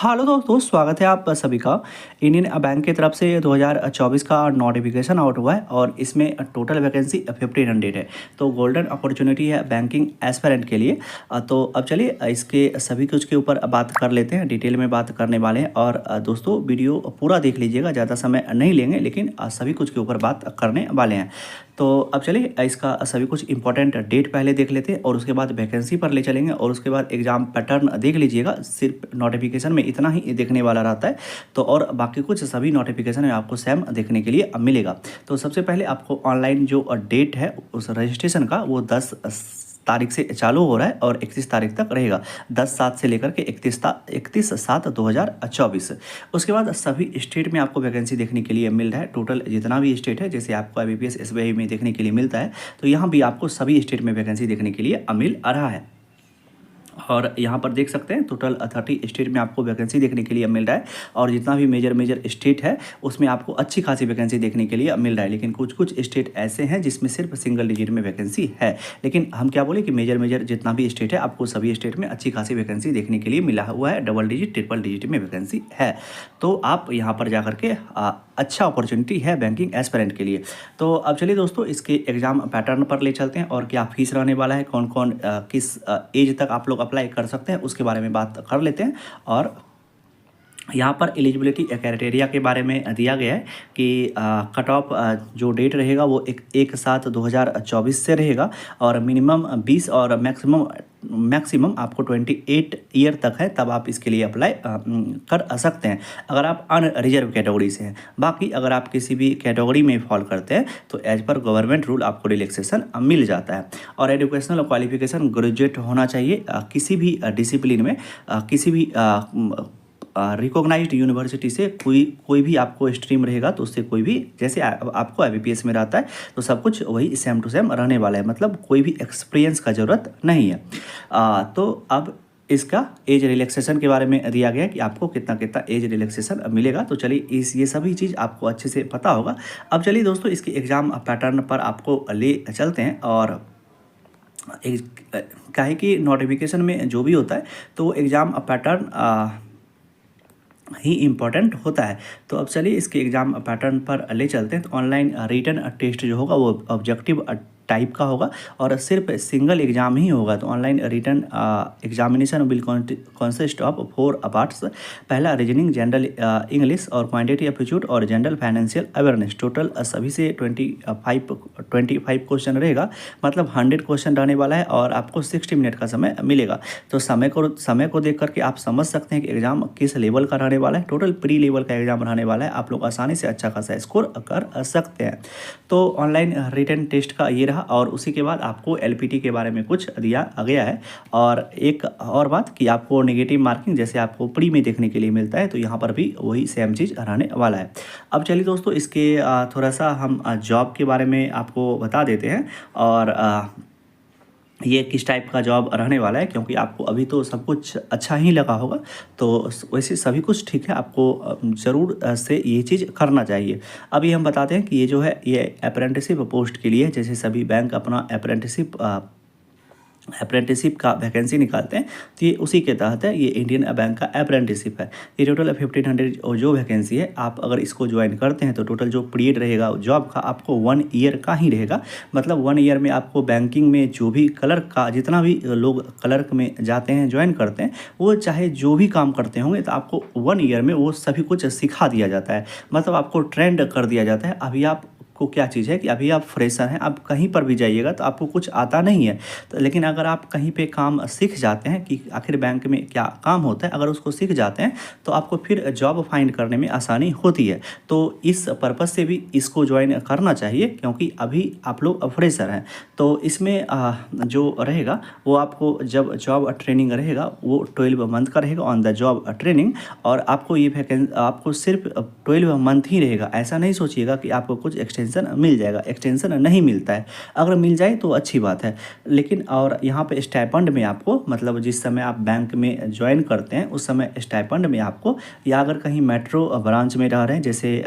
Hello दोस्तों, स्वागत है आप सभी का। इंडियन बैंक की तरफ से 2024 का नोटिफिकेशन आउट हुआ है और इसमें टोटल वैकेंसी 1500 है। तो गोल्डन अपॉर्चुनिटी है बैंकिंग एस्पिरेंट के लिए। तो अब चलिए इसके सभी कुछ के ऊपर बात कर लेते हैं, डिटेल में बात करने वाले हैं। और दोस्तों वीडियो पूरा देख लीजिएगा, ज़्यादा समय नहीं लेंगे लेकिन सभी कुछ के ऊपर बात करने वाले हैं। तो अब चलिए इसका सभी कुछ इंपॉर्टेंट डेट पहले देख लेते हैं और उसके बाद वैकेंसी पर ले चलेंगे और उसके बाद एग्जाम पैटर्न देख लीजिएगा। सिर्फ नोटिफिकेशन में इतना ही देखने वाला रहता है, तो और बाकी कुछ सभी नोटिफिकेशन में आपको सेम देखने के लिए मिलेगा। तो सबसे पहले आपको ऑनलाइन जो डेट है उस रजिस्ट्रेशन का वो 10 तारीख से चालू हो रहा है और 31 तारीख तक रहेगा। 10/7 से लेकर के 31/7/2024। उसके बाद सभी स्टेट में आपको वैकेंसी देखने के लिए मिल रहा है। टोटल जितना भी स्टेट है, जैसे आपको IBPS SBI में देखने के लिए मिलता है, तो यहाँ भी आपको सभी स्टेट में वैकेंसी देखने के लिए मिल रहा है। और यहाँ पर देख सकते हैं टोटल 30 स्टेट में आपको वैकेंसी देखने के लिए मिल रहा है। और जितना भी मेजर स्टेट है उसमें आपको अच्छी खासी वैकेंसी देखने के लिए मिल रहा है। लेकिन कुछ स्टेट ऐसे हैं जिसमें सिर्फ सिंगल डिजिट में वैकेंसी है। लेकिन हम क्या बोले कि मेजर जितना भी स्टेट है आपको सभी स्टेट में अच्छी खासी वैकेंसी देखने के लिए मिला हुआ है। डबल डिजिट ट्रिपल डिजिट में वैकेंसी है। तो आप यहाँ पर जा करके अच्छा अपॉर्चुनिटी है बैंकिंग एस्पिरेंट के लिए। तो अब चलिए दोस्तों इसके एग्ज़ाम पैटर्न पर ले चलते हैं और क्या फीस रहने वाला है, कौन कौन किस एज तक आप लोग अप्लाई कर सकते हैं उसके बारे में बात कर लेते हैं। और यहाँ पर एलिजिबिलिटी क्राइटेरिया के बारे में दिया गया है कि कट ऑफ जो डेट रहेगा वो 1/7/2024 से रहेगा और मिनिमम 20 और मैक्सिमम आपको 28 ईयर तक है, तब आप इसके लिए अप्लाई कर सकते हैं अगर आप अनरिजर्व कैटेगरी से हैं। बाकी अगर आप किसी भी कैटेगरी में फॉल करते हैं तो एज पर गवर्नमेंट रूल आपको रिलैक्सेशन मिल जाता है। और एजुकेशनल क्वालिफिकेशन ग्रेजुएट होना चाहिए किसी भी डिसिप्लिन में, किसी भी रिकॉग्नाइज्ड यूनिवर्सिटी से कोई भी आपको स्ट्रीम रहेगा तो उससे कोई भी, जैसे आपको IBPS में रहता है तो सब कुछ वही सेम टू सेम रहने वाला है, मतलब कोई भी एक्सपीरियंस का ज़रूरत नहीं है। तो अब इसका एज रिलैक्सेशन के बारे में दिया गया है कि आपको कितना एज रिलैक्सेशन मिलेगा। तो चलिए ये सभी चीज़ आपको अच्छे से पता होगा। अब चलिए दोस्तों इसके एग्ज़ाम पैटर्न पर आपको ले चलते हैं। और काहे कि नोटिफिकेशन में जो भी होता है तो एग्ज़ाम पैटर्न ही इम्पॉर्टेंट होता है। तो अब चलिए इसके एग्ज़ाम पैटर्न पर ले चलते हैं। तो ऑनलाइन रिटन टेस्ट जो होगा वो ऑब्जेक्टिव टाइप का होगा और सिर्फ सिंगल एग्ज़ाम ही होगा। तो online written examination will consist of 4 parts. पहला रीजनिंग, जनरल इंग्लिश और क्वांटिटी एप्टीट्यूड और जनरल फाइनेंशियल अवेयरनेस। टोटल सभी से 25 क्वेश्चन रहेगा, मतलब 100 क्वेश्चन रहने वाला है और आपको 60 मिनट का समय मिलेगा। तो समय को देख करके आप समझ सकते हैं कि एग्ज़ाम किस लेवल का रहने वाला है। टोटल प्री लेवल का एग्ज़ाम रहने वाला है, आप लोग आसानी से अच्छा खासा स्कोर कर सकते हैं। तो ऑनलाइन रिटन टेस्ट का ये रहा। और उसी के बाद आपको LPT के बारे में कुछ दिया गया है। और एक और बात कि आपको नेगेटिव मार्किंग जैसे आपको प्री में देखने के लिए मिलता है, तो यहाँ पर भी वही सेम चीज़ रहने वाला है। अब चलिए दोस्तों इसके थोड़ा सा हम जॉब के बारे में आपको बता देते हैं और ये किस टाइप का जॉब रहने वाला है, क्योंकि आपको अभी तो सब कुछ अच्छा ही लगा होगा। तो वैसे सभी कुछ ठीक है, आपको ज़रूर से ये चीज़ करना चाहिए। अभी हम बताते हैं कि ये जो है ये अप्रेंटिसिप पोस्ट के लिए, जैसे सभी बैंक अपना अप्रेंटिसिप का वैकेंसी निकालते हैं, तो ये उसी के तहत है। ये इंडियन बैंक का अप्रेंटिसिप है। ये टोटल 1500 जो वैकेंसी है, आप अगर इसको ज्वाइन करते हैं तो टोटल जो पीरियड रहेगा जॉब का आपको 1 ईयर का ही रहेगा। मतलब 1 ईयर में आपको बैंकिंग में जो भी क्लर्क का, जितना भी लोग क्लर्क में जाते हैं ज्वाइन करते हैं, वो चाहे जो भी काम करते होंगे तो आपको 1 ईयर में वो सभी कुछ सिखा दिया जाता है, मतलब आपको ट्रेंड कर दिया जाता है। अभी आप को क्या चीज़ है कि अभी आप फ्रेशर हैं, आप कहीं पर भी जाइएगा तो आपको कुछ आता नहीं है, तो लेकिन अगर आप कहीं पे काम सीख जाते हैं कि आखिर बैंक में क्या काम होता है, अगर उसको सीख जाते हैं तो आपको फिर जॉब फाइंड करने में आसानी होती है। तो इस पर्पज़ से भी इसको ज्वाइन करना चाहिए, क्योंकि अभी आप लोग फ्रेशर हैं। तो इसमें जो रहेगा वो आपको जब जॉब ट्रेनिंग रहेगा वो 12 मंथ का रहेगा ऑन द जॉब ट्रेनिंग। और आपको ये आपको सिर्फ 12 मंथ ही रहेगा। ऐसा नहीं सोचिएगा कि आपको कुछ एक्सटेंशन मिल जाएगा, एक्सटेंशन नहीं मिलता है। अगर मिल जाए तो अच्छी बात है, लेकिन और यहाँ पे स्टाइपेंड में आपको, मतलब जिस समय आप बैंक में ज्वाइन करते हैं उस समय स्टाइपेंड में आपको, या अगर कहीं मेट्रो ब्रांच में रह रहे हैं, जैसे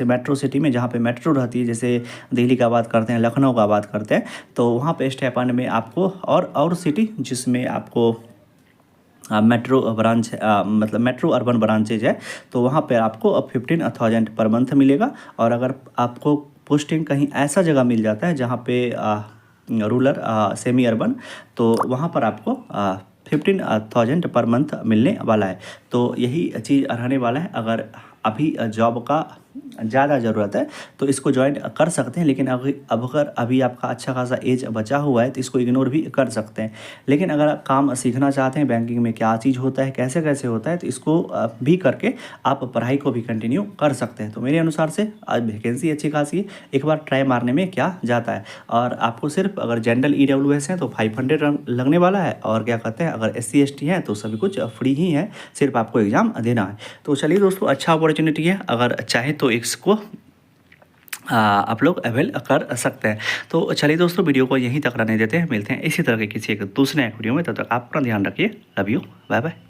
मेट्रो सिटी में जहाँ पे मेट्रो रहती है, जैसे दिल्ली का बात करते हैं, लखनऊ का बात करते हैं, तो वहाँ पे स्टाइपेंड में आपको, और सिटी जिसमें आपको मेट्रो ब्रांच मतलब मेट्रो अर्बन ब्रांचेज है, तो वहाँ पे आपको अब 15,000 पर मंथ मिलेगा। और अगर आपको पोस्टिंग कहीं ऐसा जगह मिल जाता है जहाँ पे रूरल सेमी अर्बन, तो वहाँ पर आपको 15,000 पर मंथ मिलने वाला है। तो यही चीज़ रहने वाला है। अगर अभी जॉब का ज़्यादा ज़रूरत है तो इसको ज्वाइन कर सकते हैं, लेकिन अगर अभी आपका अच्छा खासा एज बचा हुआ है तो इसको इग्नोर भी कर सकते हैं। लेकिन अगर आप काम सीखना चाहते हैं बैंकिंग में क्या चीज़ होता है, कैसे कैसे होता है, तो इसको भी करके आप पढ़ाई को भी कंटिन्यू कर सकते हैं। तो मेरे अनुसार से आज वैकेंसी अच्छी खासी है, एक बार ट्राई मारने में क्या जाता है। और आपको सिर्फ अगर जनरल EWS हैं तो 500 लगने वाला है, और क्या कहते हैं अगर SC ST हैं तो सभी कुछ फ्री ही है, सिर्फ आपको एग्ज़ाम देना है। तो चलिए दोस्तों, अच्छा अपॉर्चुनिटी है, अगर चाहे तो इसको आप लोग अवेल कर सकते हैं। तो चलिए दोस्तों, वीडियो को यहीं तक रहने देते हैं, मिलते हैं इसी तरह के किसी एक दूसरे वीडियो में। तब तक आप अपना ध्यान रखिए। Love you, bye bye.